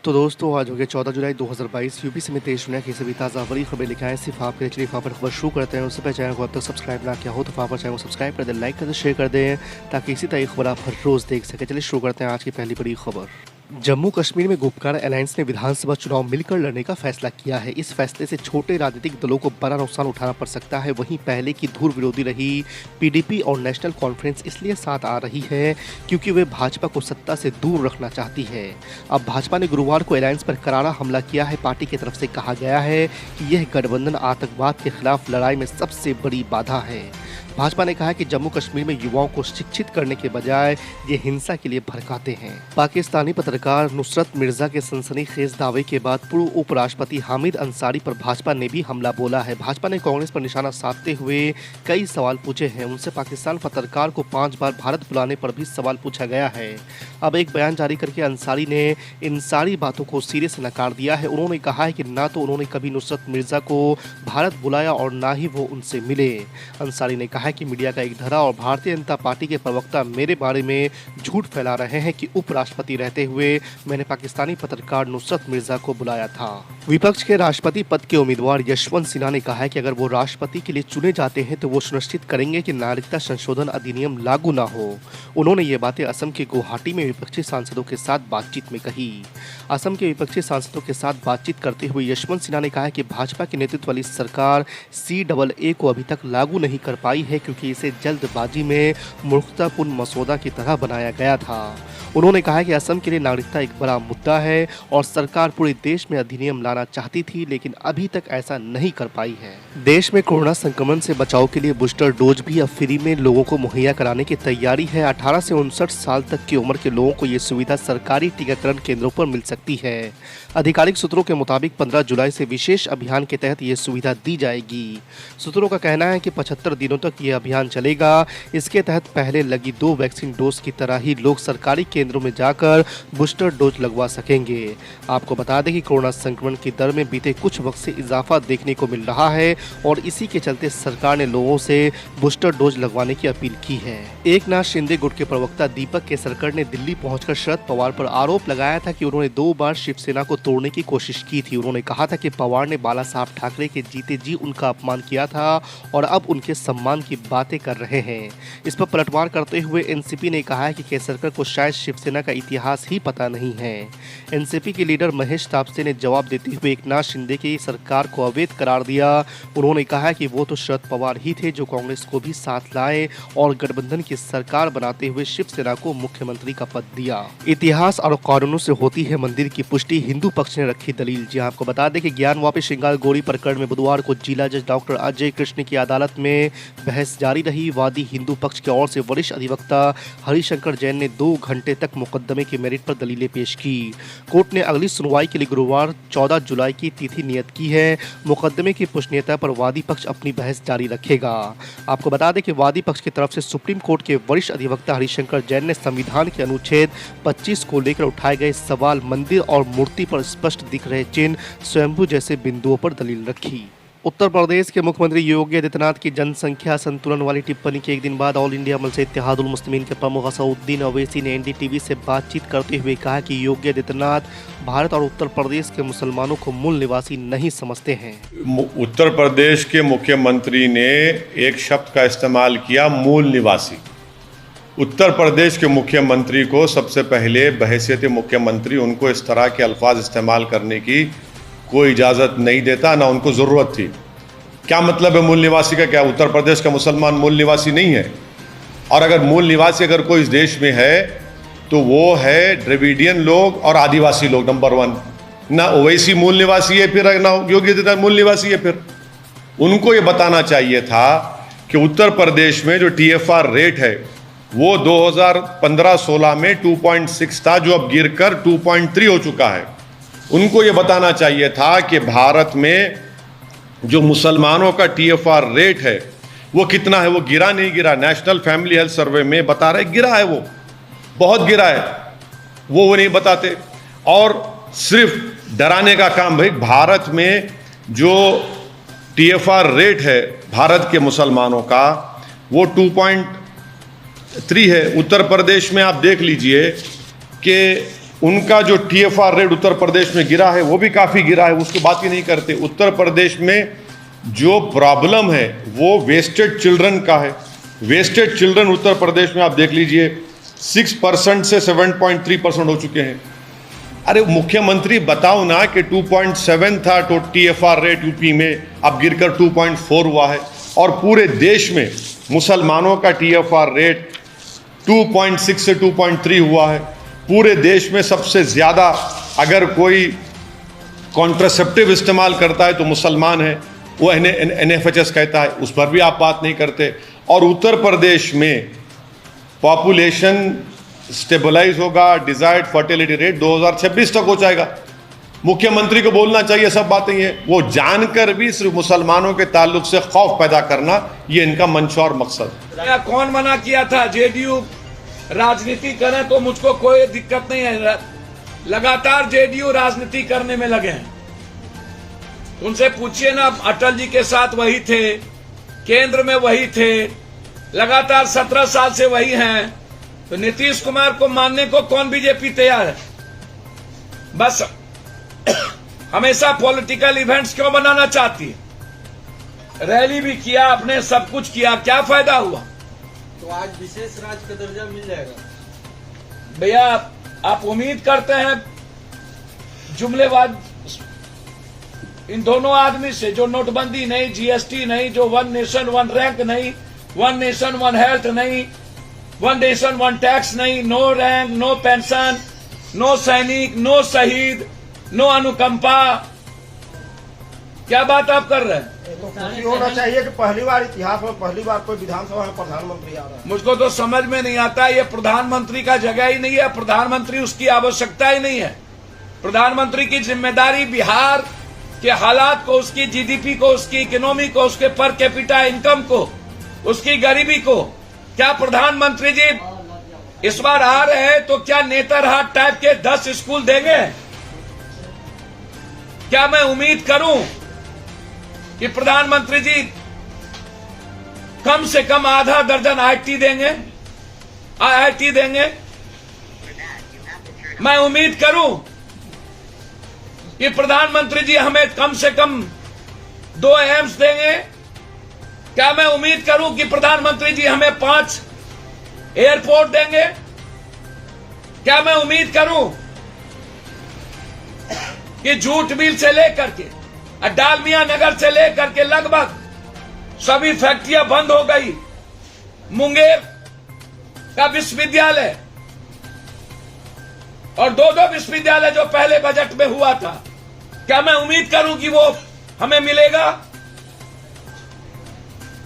तो दोस्तों आज हो गया 14 जुलाई 2022। यूपी समेत देश दुनिया की सभी ताज़ा बड़ी खबरें लेकर आए सिर्फ आपके लिए। चलिए पर खबर शुरू करते हैं। उससे पहले चैनल को अब तक सब्सक्राइब ना किया हो तो चैनल को सब्सक्राइब कर दें, लाइक कर दें, शेयर कर दें ताकि इसी तरह की खबर आप हर रोज़ देख सकें। चलिए शुरू करते हैं आज की पहली बड़ी खबर। जम्मू कश्मीर में गुपकार अलायंस ने विधानसभा चुनाव मिलकर लड़ने का फैसला किया है। इस फैसले से छोटे राजनीतिक दलों को बड़ा नुकसान उठाना पड़ सकता है। वहीं पहले की धुर विरोधी रही पीडीपी और नेशनल कॉन्फ्रेंस इसलिए साथ आ रही है क्योंकि वे भाजपा को सत्ता से दूर रखना चाहती है। अब भाजपा ने गुरुवार को अलायंस पर करारा हमला किया है। पार्टी की तरफ से कहा गया है कि यह गठबंधन आतंकवाद के खिलाफ लड़ाई में सबसे बड़ी बाधा है। भाजपा ने कहा कि जम्मू कश्मीर में युवाओं को शिक्षित करने के बजाय ये हिंसा के लिए भड़काते हैं। पाकिस्तानी पत्रकार नुसरत मिर्जा के सनसनीखेज दावे के बाद पूर्व उपराष्ट्रपति हामिद अंसारी पर भाजपा ने भी हमला बोला है। भाजपा ने कांग्रेस पर निशाना साधते हुए कई सवाल पूछे हैं। उनसे पाकिस्तान पत्रकार को 5 बार भारत बुलाने पर भी सवाल पूछा गया है। अब एक बयान जारी करके अंसारी ने इन सारी बातों को सिरे से नकार दिया है। उन्होंने कहा है कि ना तो उन्होंने कभी नुसरत मिर्जा को भारत बुलाया और ना ही वो उनसे मिले। अंसारी ने कहा है कि मीडिया का एक धड़ा और भारतीय जनता पार्टी के प्रवक्ता मेरे बारे में झूठ फैला रहे हैं कि उपराष्ट्रपति रहते हुए मैंने पाकिस्तानी पत्रकार नुसरत मिर्जा को बुलाया था। विपक्ष के राष्ट्रपति पद के उम्मीदवार यशवंत सिन्हा ने कहा है कि अगर वो राष्ट्रपति के लिए चुने जाते हैं तो वो सुनिश्चित करेंगे कि नागरिकता संशोधन अधिनियम लागू ना हो। उन्होंने ये बातें असम के गुवाहाटी में विपक्षी सांसदों के साथ बातचीत में कही। असम के विपक्षी सांसदों के साथ बातचीत करते हुए यशवंत सिन्हा ने कहा कि भाजपा के नेतृत्व वाली सरकार CAA को अभी तक लागू नहीं कर पाई है क्योंकि इसे जल्दबाजी में मूर्खतापूर्ण मसौदा की तरह बनाया गया था। उन्होंने कहा कि असम के लिए नागरिकता एक बड़ा मुद्दा है और सरकार पूरे देश में अधिनियम लाना चाहती थी लेकिन अभी तक ऐसा नहीं कर पाई है। देश में कोरोना संक्रमण से बचाव के लिए बूस्टर डोज भी अब फ्री में लोगों को मुहैया कराने की तैयारी है। 18 से 59 साल तक की उम्र के लोगों को ये सुविधा सरकारी टीकाकरण केंद्रों पर मिल सकती है। आधिकारिक सूत्रों के मुताबिक 15 जुलाई से विशेष अभियान के तहत ये सुविधा दी जाएगी। सूत्रों का कहना है कि 75 दिनों तक ये अभियान चलेगा। इसके तहत पहले लगी 2 वैक्सीन डोज की तरह ही लोग सरकारी केंद्रों में जाकर बूस्टर डोज लगवा सकेंगे। आपको बता दें कि कोरोना संक्रमण की दर में बीते कुछ वक्त से इजाफा देखने को मिल रहा है और इसी के चलते सरकार ने लोगों से बूस्टर डोज लगवाने की अपील की है। एकनाथ शिंदे गुट के प्रवक्ता दीपक केसरकर ने दिल्ली पहुंचकर शरद पवार पर आरोप लगाया था कि उन्होंने 2 बार शिवसेना को तोड़ने की कोशिश की थी। उन्होंने कहा था कि पवार ने बाला साहब ठाकरे के जीते जी उनका अपमान किया था और अब उनके सम्मान की बातें कर रहे हैं। इस पर पलटवार करते हुए एनसीपी ने कहा है कि केसरकर को शायद शिवसेना का इतिहास ही पता नहीं है। एनसीपी के लीडर महेश तापसे ने जवाब देते हुए एकनाथ शिंदे की सरकार को अवैध करार दिया। उन्होंने कहा कि वो तो शरद पवार ही थे जो कांग्रेस को भी साथ लाए और गठबंधन की सरकार बनाते हुए शिवसेना को मुख्यमंत्री का पद दिया। इतिहास और कानूनों से होती है मंदिर की पुष्टि, हिंदू पक्ष ने रखी दलील। जी आपको बता दें कि ज्ञान वापी श्रृंगार गोरी प्रकरण में बुधवार को जिला जज डॉक्टर अजय कृष्ण की अदालत में बहस जारी रही। वादी हिंदू पक्ष की ओर से वरिष्ठ अधिवक्ता हरिशंकर जैन ने 2 घंटे तक मुकदमे के मेरिट पर दलीलें पेश की। कोर्ट ने अगली सुनवाई के लिए गुरुवार 14 जुलाई की तिथि नियत की है। मुकदमे की पुष्णीयता पर वादी पक्ष अपनी बहस जारी रखेगा। आपको बता दें कि वादी पक्ष की तरफ से सुप्रीम कोर्ट के वरिष्ठ अधिवक्ता हरिशंकर जैन ने संविधान के अनुच्छेद 25 को लेकर उठाए गए सवाल, मंदिर और मूर्ति पर स्पष्ट दिख रहे चिन्ह, स्वयंभू जैसे बिंदुओं पर दलील रखी। उत्तर प्रदेश के मुख्यमंत्री योगी आदित्यनाथ की जनसंख्या संतुलन वाली टिप्पणी के एक दिन बाद ऑल इंडिया मजलिस इत्तेहादुल मुस्लिमीन के प्रमुख असदुद्दीन ओवैसी ने एनडीटीवी से बातचीत करते हुए कहा कि योगी आदित्यनाथ भारत और उत्तर प्रदेश के मुसलमानों को मूल निवासी नहीं समझते हैं। उत्तर प्रदेश के मुख्यमंत्री ने एक शब्द का इस्तेमाल किया, मूल निवासी। उत्तर प्रदेश के मुख्यमंत्री को सबसे पहले बहैसियत मुख्यमंत्री उनको इस तरह के अल्फाज इस्तेमाल करने की कोई इजाज़त नहीं देता, ना उनको ज़रूरत थी। क्या मतलब है मूल निवासी का? क्या उत्तर प्रदेश का मुसलमान मूल निवासी नहीं है? और अगर मूल निवासी अगर कोई इस देश में है तो वो है द्रविडियन लोग और आदिवासी लोग, नंबर 1। ना ओवैसी मूल निवासी है, फिर ना योगी आदित्यनाथ मूल निवासी है। फिर उनको ये बताना चाहिए था कि उत्तर प्रदेश में जो TFR रेट है वो 2015-16 में 2.6 था, जो अब गिरकर 2.3 हो चुका है। उनको ये बताना चाहिए था कि भारत में जो मुसलमानों का TFR रेट है वो कितना है, वो गिरा नहीं गिरा। नेशनल फैमिली हेल्थ सर्वे में बता रहे गिरा है, वो बहुत गिरा है, वो नहीं बताते। और सिर्फ डराने का काम। भाई भारत में जो TFR रेट है भारत के मुसलमानों का वो 2.3 है। उत्तर प्रदेश में आप देख लीजिए कि उनका जो TFR रेट उत्तर प्रदेश में गिरा है वो भी काफ़ी गिरा है, उसकी बात ही नहीं करते। उत्तर प्रदेश में जो प्रॉब्लम है वो वेस्टेड चिल्ड्रन का है। वेस्टेड चिल्ड्रन उत्तर प्रदेश में आप देख लीजिए 6% से 7.3% हो चुके हैं। अरे मुख्यमंत्री बताओ ना कि 2.7 था तो TFR रेट यूपी में, अब गिरकर 2.4 हुआ है, और पूरे देश में मुसलमानों का TFR रेट 2.6 से 2.3 हुआ है। पूरे देश में सबसे ज़्यादा अगर कोई कॉन्ट्रासेप्टिव इस्तेमाल करता है तो मुसलमान है, वो NFHS कहता है, उस पर भी आप बात नहीं करते। और उत्तर प्रदेश में पॉपुलेशन स्टेबलाइज होगा, डिजायर्ड फर्टिलिटी रेट 2026 तक हो जाएगा। मुख्यमंत्री को बोलना चाहिए सब बातें, ये वो जानकर भी सिर्फ मुसलमानों के ताल्लुक से खौफ पैदा करना, ये इनका मंशा और मकसद। कौन मना किया था JDU राजनीति करें, तो मुझको कोई दिक्कत नहीं है। लगातार JDU राजनीति करने में लगे हैं। उनसे पूछिए ना, अटल जी के साथ वही थे, केंद्र में वही थे, लगातार 17 साल से वही हैं। तो नीतीश कुमार को मानने को कौन बीजेपी तैयार है? बस हमेशा पॉलिटिकल इवेंट्स क्यों बनाना चाहती है? रैली भी किया आपने, सब कुछ किया, क्या फायदा हुआ? तो आज विशेष राज्य का दर्जा मिल जाएगा भैया। आप उम्मीद करते हैं जुमलेबाज इन दोनों आदमी से, जो नोटबंदी नहीं, GST नहीं, जो 1 नेशन 1 रैंक नहीं, 1 नेशन 1 हेल्थ नहीं, 1 नेशन 1 टैक्स नहीं, no rank, no pension, no सैनिक, नो शहीद, नो अनुकंपा। क्या बात आप कर रहे हैं? तो खुशी होना चाहिए कि पहली बार इतिहास में पहली बार कोई विधानसभा में प्रधानमंत्री आ रहा है। मुझको तो समझ में नहीं आता, ये प्रधानमंत्री का जगह ही नहीं है, प्रधानमंत्री उसकी आवश्यकता ही नहीं है। प्रधानमंत्री की जिम्मेदारी बिहार के हालात को, उसकी GDP को, उसकी इकोनॉमी को, उसके पर कैपिटा इनकम को, उसकी गरीबी को। क्या प्रधानमंत्री जी इस बार आ रहे हैं तो क्या नेतरहाट टाइप के 10 स्कूल देंगे? क्या मैं उम्मीद करूं कि प्रधानमंत्री जी कम से कम आधा दर्जन IIT देंगे? मैं उम्मीद करूं कि प्रधानमंत्री जी हमें कम से कम 2 एम्स देंगे? क्या मैं उम्मीद करूं कि प्रधानमंत्री जी हमें 5 एयरपोर्ट देंगे? क्या मैं उम्मीद करूं कि जूट मिल से लेकर के डालमिया नगर से लेकर के लगभग सभी फैक्ट्रियां बंद हो गई, मुंगेर का विश्वविद्यालय और 2 विश्वविद्यालय जो पहले बजट में हुआ था, क्या मैं उम्मीद करूं कि वो हमें मिलेगा?